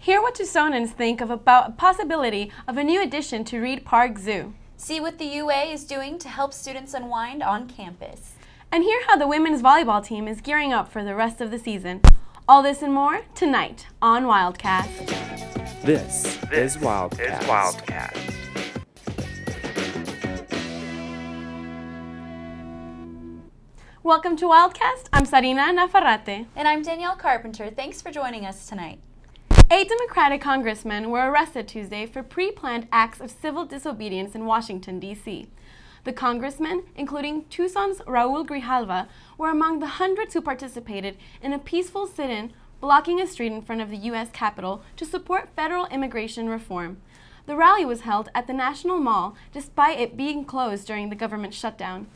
Hear what Tucsonans think about a possibility of a new addition to Reed Park Zoo. See what the UA is doing to help students unwind on campus. And hear how the women's volleyball team is gearing up for the rest of the season. All this and more tonight on Wildcast. This is Wildcast. Welcome to Wildcast. I'm Sarina Nafarrate. And I'm Danielle Carpenter. Thanks for joining us tonight. 8 Democratic congressmen were arrested Tuesday for pre-planned acts of civil disobedience in Washington, D.C. The congressmen, including Tucson's Raul Grijalva, were among the hundreds who participated in a peaceful sit-in blocking a street in front of the U.S. Capitol to support federal immigration reform. The rally was held at the National Mall despite it being closed during the government shutdown.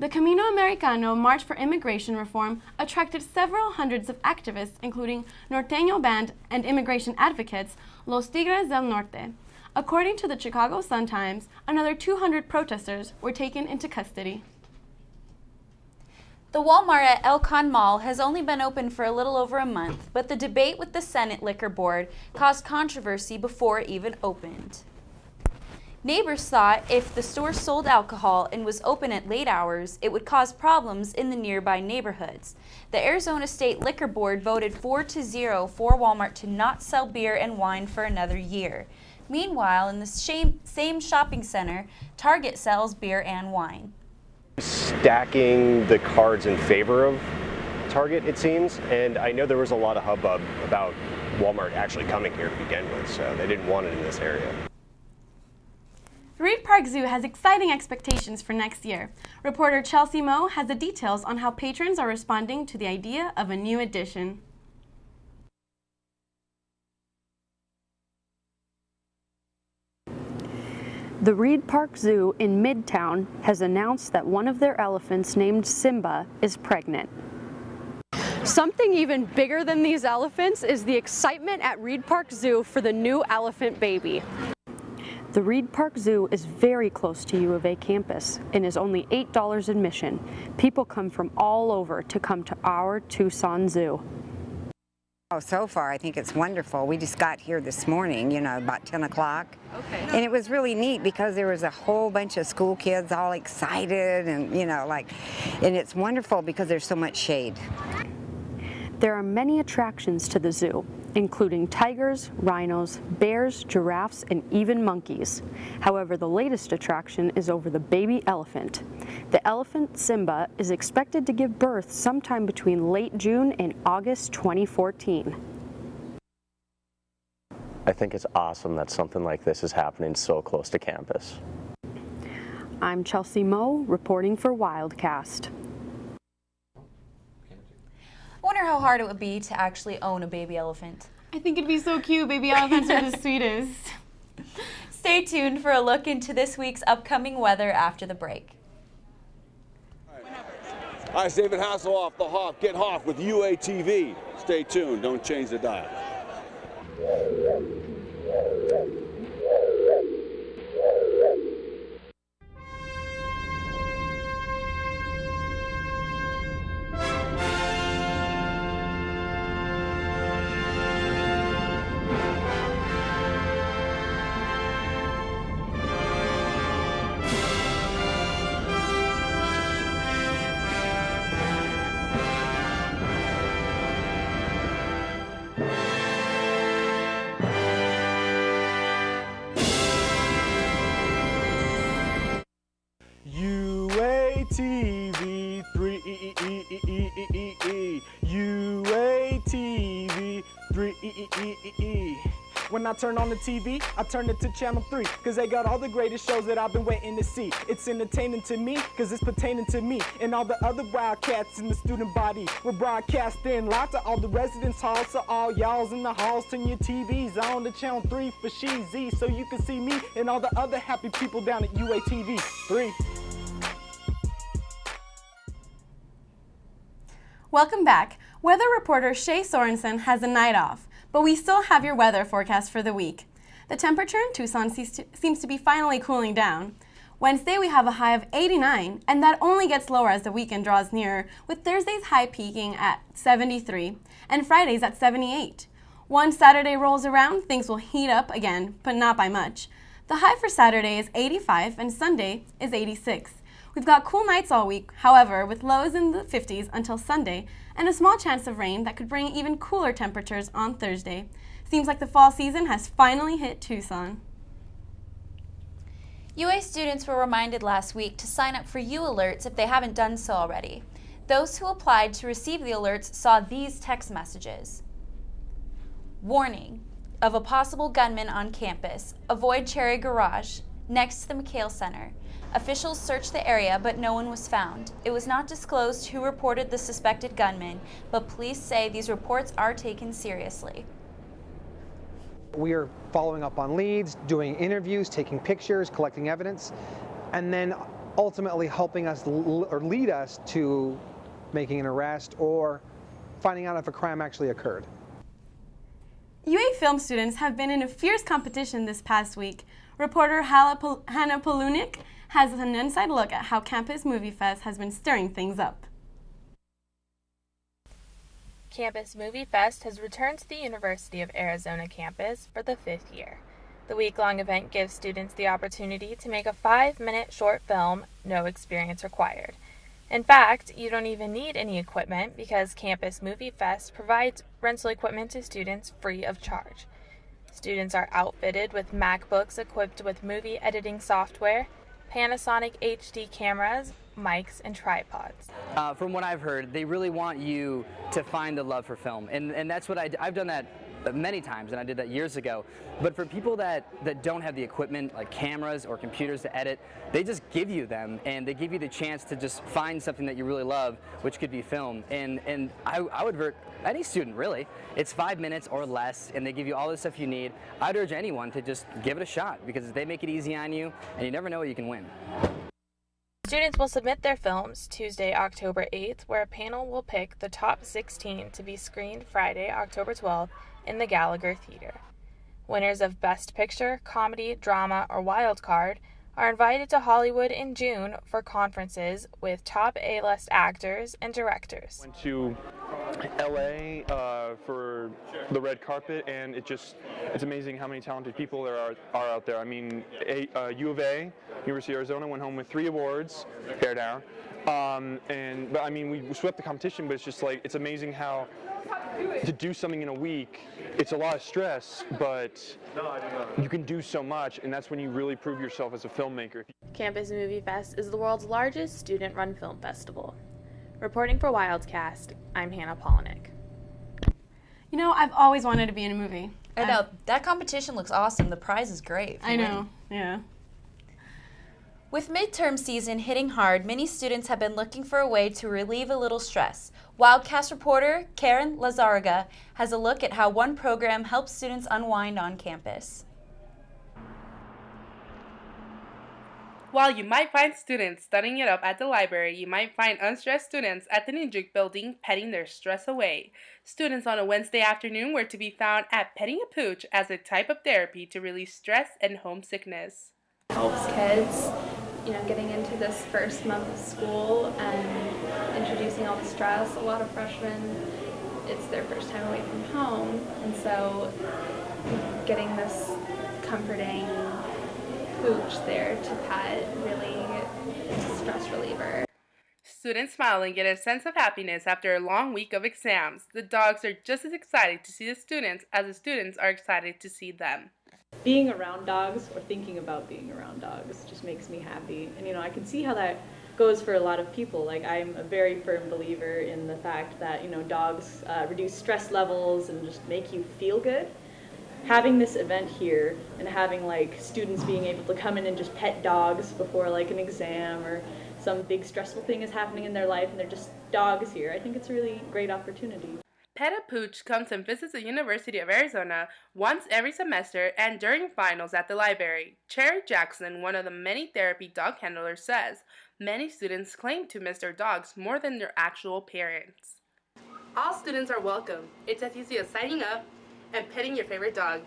The Camino Americano March for Immigration Reform attracted several hundreds of activists, including Norteño Band and immigration advocates Los Tigres del Norte. According to the Chicago Sun-Times, another 200 protesters were taken into custody. The Walmart at El Con Mall has only been open for a little over a month, but the debate with the Senate Liquor Board caused controversy before it even opened. Neighbors thought if the store sold alcohol and was open at late hours, it would cause problems in the nearby neighborhoods. The Arizona State Liquor Board voted 4-0 for Walmart to not sell beer and wine for another year. Meanwhile, in the same shopping center, Target sells beer and wine. Stacking the cards in favor of Target, it seems, and I know there was a lot of hubbub about Walmart actually coming here to begin with, so they didn't want it in this area. Reed Park Zoo has exciting expectations for next year. Reporter Chelsea Moe has the details on how patrons are responding to the idea of a new addition. The Reed Park Zoo in Midtown has announced that one of their elephants, named Simba, is pregnant. Something even bigger than these elephants is the excitement at Reed Park Zoo for the new elephant baby. The Reed Park Zoo is very close to U of A campus and is only $8 admission. People come from all over to come to our Tucson Zoo. Oh, so far I think it's wonderful. We just got here this morning, about 10 o'clock. Okay. And it was really neat because there was a whole bunch of school kids all excited and, and it's wonderful because there's so much shade. There are many attractions to the zoo, including tigers, rhinos, bears, giraffes, and even monkeys. However, the latest attraction is over the baby elephant. The elephant Simba is expected to give birth sometime between late June and August 2014. I think it's awesome that something like this is happening so close to campus. I'm Chelsea Moe, reporting for Wildcast. I wonder how hard it would be to actually own a baby elephant. I think it'd be so cute. Baby elephants are the sweetest. Stay tuned for a look into this week's upcoming weather after the break. Hi, it's David Hasselhoff, the Hoff. Get Hoff with UATV. Stay tuned. Don't change the dial. UATV 3 UATV 3 When I turn on the TV, I turn it to channel 3, cause they got all the greatest shows that I've been waiting to see. It's entertaining to me, cause it's pertaining to me and all the other Wildcats in the student body. We're broadcasting live to all the residence halls, so all y'all's in the halls, turn your TVs on to channel 3 for Sheezy, so you can see me and all the other happy people down at UATV 3. Welcome back. Weather reporter Shay Sorensen has a night off, but we still have your weather forecast for the week. The temperature in Tucson seems to be finally cooling down. Wednesday we have a high of 89, and that only gets lower as the weekend draws nearer, with Thursday's high peaking at 73 and Friday's at 78. Once Saturday rolls around, things will heat up again, but not by much. The high for Saturday is 85 and Sunday is 86. We've got cool nights all week, however, with lows in the 50s until Sunday, and a small chance of rain that could bring even cooler temperatures on Thursday. Seems like the fall season has finally hit Tucson. UA students were reminded last week to sign up for U Alerts if they haven't done so already. Those who applied to receive the alerts saw these text messages. Warning of a possible gunman on campus. Avoid Cherry Garage, next to the McHale Center. Officials searched the area, but no one was found. It was not disclosed who reported the suspected gunman, but police say these reports are taken seriously. We are following up on leads, doing interviews, taking pictures, collecting evidence, and then ultimately helping us or lead us to making an arrest or finding out if a crime actually occurred. UA film students have been in a fierce competition this past week. Reporter Hannah Polunik has an inside look at how Campus Moviefest has been stirring things up. Campus Moviefest has returned to the University of Arizona campus for the 5th year. The week-long event gives students the opportunity to make a 5-minute short film, no experience required. In fact, you don't even need any equipment because Campus Moviefest provides rental equipment to students free of charge. Students are outfitted with MacBooks equipped with movie editing software, Panasonic HD cameras, mics, and tripods. From what I've heard, they really want you to find the love for film, and that's what I've done that many times, and I did that years ago. But for people that don't have the equipment, like cameras or computers to edit, they just give you them, and they give you the chance to just find something that you really love, which could be film. And I would urge any student, really. It's 5 minutes or less, and they give you all the stuff you need. I'd urge anyone to just give it a shot, because they make it easy on you, and you never know what you can win. Students will submit their films Tuesday, October 8th, where a panel will pick the top 16 to be screened Friday, October 12th, in the Gallagher Theater. Winners of Best Picture, Comedy, Drama, or Wild Card are invited to Hollywood in June for conferences with top A-list actors and directors. Went to LA for the red carpet, and it's amazing how many talented people there are out there. I mean, U of A, University of Arizona, went home with 3 awards, bear down. But I mean, we swept the competition, but it's just like, it's amazing how to do something in a week, it's a lot of stress, but you can do so much, and that's when you really prove yourself as a filmmaker. Campus Moviefest is the world's largest student-run film festival. Reporting for Wildcast, I'm Hannah Polunik. You know, I've always wanted to be in a movie. I know, that competition looks awesome. The prize is great. I know, yeah. With midterm season hitting hard, many students have been looking for a way to relieve a little stress. Wildcast reporter Karen Lazarga has a look at how one program helps students unwind on campus. While you might find students studying it up at the library, you might find unstressed students at the Ninjuk building petting their stress away. Students on a Wednesday afternoon were to be found at Petting a Pooch as a type of therapy to release stress and homesickness. Helps kids, getting into this first month of school and introducing all the stress. A lot of freshmen, it's their first time away from home, and so getting this comforting pooch there to pet really is a stress reliever. Students smile and get a sense of happiness after a long week of exams. The dogs are just as excited to see the students as the students are excited to see them. Being around dogs or thinking about being around dogs just makes me happy. And I can see how that goes for a lot of people. Like, I'm a very firm believer in the fact that, dogs reduce stress levels and just make you feel good. Having this event here and having students being able to come in and just pet dogs before an exam or some big stressful thing is happening in their life and they're just dogs here, I think it's a really great opportunity. Pet a Pooch comes and visits the University of Arizona once every semester and during finals at the library. Cherry Jackson, one of the many therapy dog handlers, says many students claim to miss their dogs more than their actual parents. All students are welcome. It's as easy as signing up and petting your favorite dog.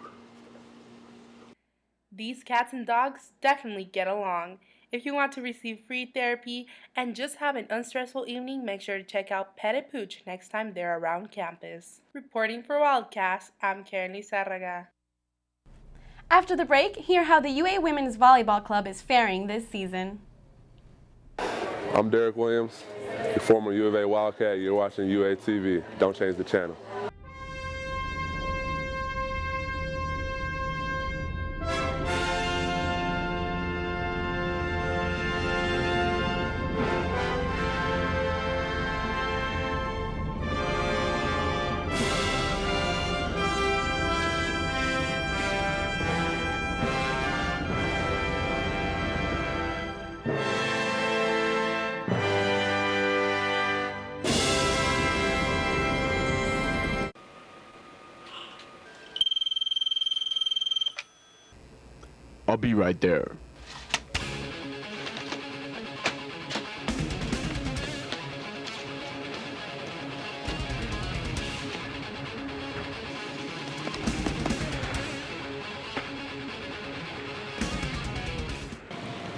These cats and dogs definitely get along. If you want to receive free therapy and just have an unstressful evening, make sure to check out Pet Pooch next time they're around campus. Reporting for Wildcast, I'm Karen Lizarraga. After the break, hear how the UA Women's Volleyball Club is faring this season. I'm Derek Williams, the former U of A Wildcat. You're watching UA TV. Don't change the channel. I'll be right there.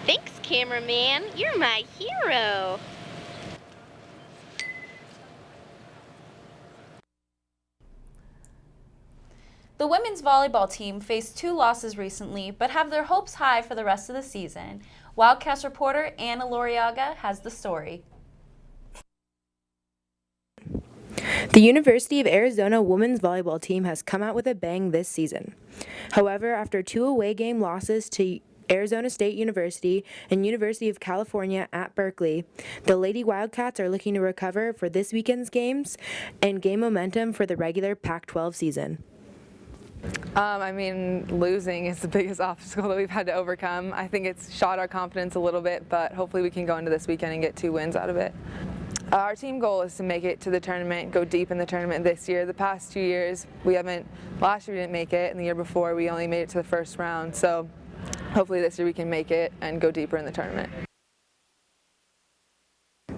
Thanks, cameraman. You're my hero. The women's volleyball team faced 2 losses recently, but have their hopes high for the rest of the season. Wildcast reporter Anna Loriaga has the story. The University of Arizona women's volleyball team has come out with a bang this season. However, after 2 away game losses to Arizona State University and University of California at Berkeley, the Lady Wildcats are looking to recover for this weekend's games and gain momentum for the regular Pac-12 season. Losing is the biggest obstacle that we've had to overcome. I think it's shot our confidence a little bit, but hopefully we can go into this weekend and get 2 wins out of it. Our team goal is to make it to the tournament, go deep in the tournament this year. The past 2 years, last year we didn't make it, and the year before we only made it to the first round. So hopefully this year we can make it and go deeper in the tournament.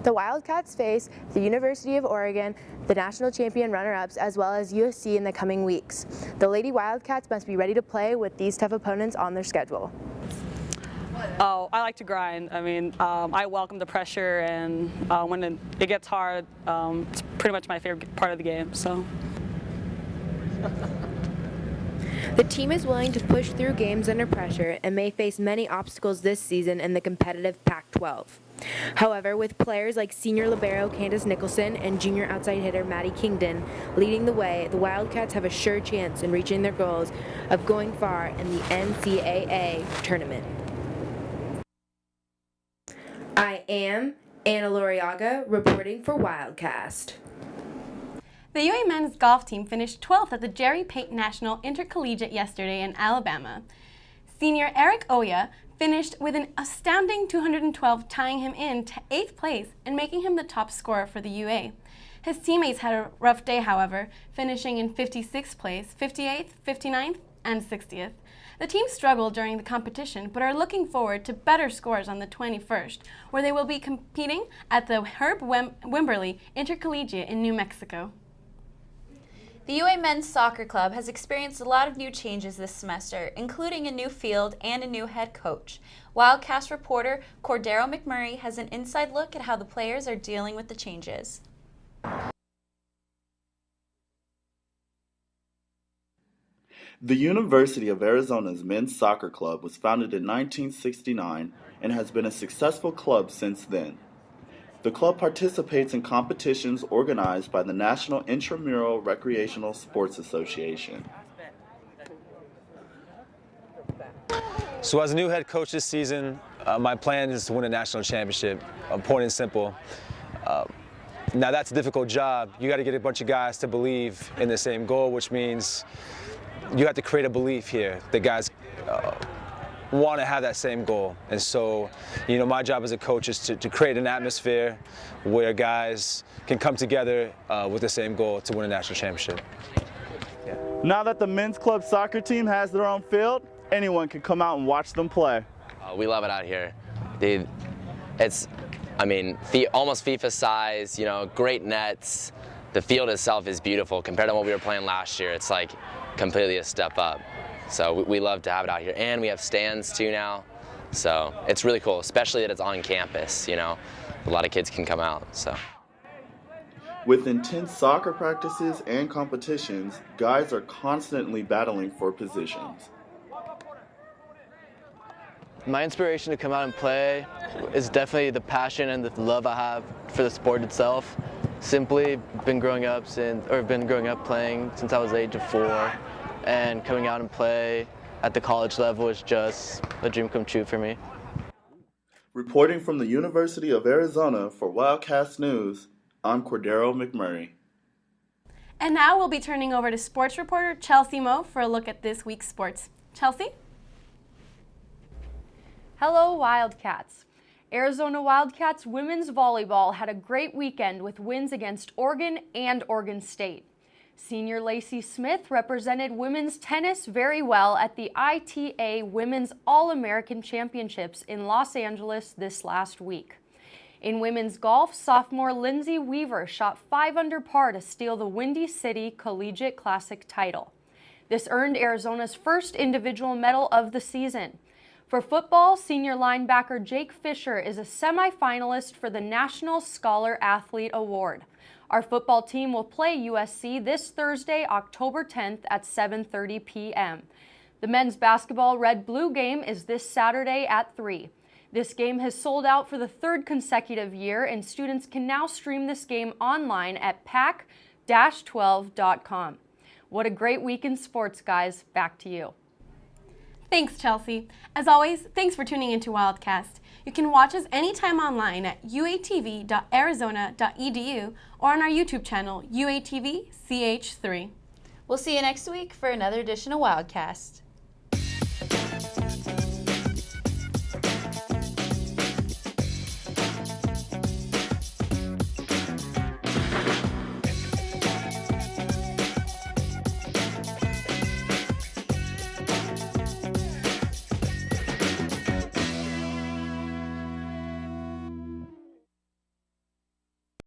The Wildcats face the University of Oregon, the national champion runner-ups, as well as USC in the coming weeks. The Lady Wildcats must be ready to play with these tough opponents on their schedule. Oh, I like to grind. I welcome the pressure, and when it gets hard, it's pretty much my favorite part of the game. So. The team is willing to push through games under pressure and may face many obstacles this season in the competitive Pac-12. However, with players like senior libero Candace Nicholson and junior outside hitter Maddie Kingdon leading the way, the Wildcats have a sure chance in reaching their goals of going far in the NCAA tournament. I am Anna Loriaga reporting for Wildcast. The UA men's golf team finished 12th at the Jerry Pate National Intercollegiate yesterday in Alabama. Senior Eric Oya finished with an astounding 212, tying him in to 8th place and making him the top scorer for the UA. His teammates had a rough day, however, finishing in 56th place, 58th, 59th, and 60th. The team struggled during the competition, but are looking forward to better scores on the 21st, where they will be competing at the Herb Wimberly Intercollegiate in New Mexico. The UA Men's Soccer Club has experienced a lot of new changes this semester, including a new field and a new head coach. Wildcast reporter Cordero McMurray has an inside look at how the players are dealing with the changes. The University of Arizona's Men's Soccer Club was founded in 1969 and has been a successful club since then. The club participates in competitions organized by the National Intramural Recreational Sports Association. So as a new head coach this season, my plan is to win a national championship, point and simple. Now that's a difficult job. You got to get a bunch of guys to believe in the same goal, which means you have to create a belief here. The guys want to have that same goal. And so, my job as a coach is to create an atmosphere where guys can come together with the same goal to win a national championship. Yeah. Now that the men's club soccer team has their own field, anyone can come out and watch them play. We love it out here. It's almost FIFA size, great nets. The field itself is beautiful compared to what we were playing last year. It's like completely a step up. So we love to have it out here. And we have stands too now. So it's really cool, especially that it's on campus, you know. A lot of kids can come out, so. With intense soccer practices and competitions, guys are constantly battling for positions. My inspiration to come out and play is definitely the passion and the love I have for the sport itself. Simply been growing up playing since I was the age of 4, and coming out and play at the college level is just a dream come true for me. Reporting from the University of Arizona for Wildcast News, I'm Cordero McMurray. And now we'll be turning over to sports reporter Chelsea Moe for a look at this week's sports. Chelsea? Hello, Wildcats. Arizona Wildcats women's volleyball had a great weekend with wins against Oregon and Oregon State. Senior Lacey Smith represented women's tennis very well at the ITA Women's All-American Championships in Los Angeles this last week. In women's golf, sophomore Lindsay Weaver shot 5 under par to steal the Windy City Collegiate Classic title. This earned Arizona's first individual medal of the season. For football, senior linebacker Jake Fisher is a semifinalist for the National Scholar Athlete Award. Our football team will play USC this Thursday, October 10th at 7:30 p.m. The men's basketball Red-Blue game is this Saturday at 3. This game has sold out for the 3rd consecutive year, and students can now stream this game online at pac-12.com. What a great week in sports, guys. Back to you. Thanks, Chelsea. As always, thanks for tuning into Wildcast. You can watch us anytime online at uatv.arizona.edu or on our YouTube channel, UATV CH3. We'll see you next week for another edition of Wildcast.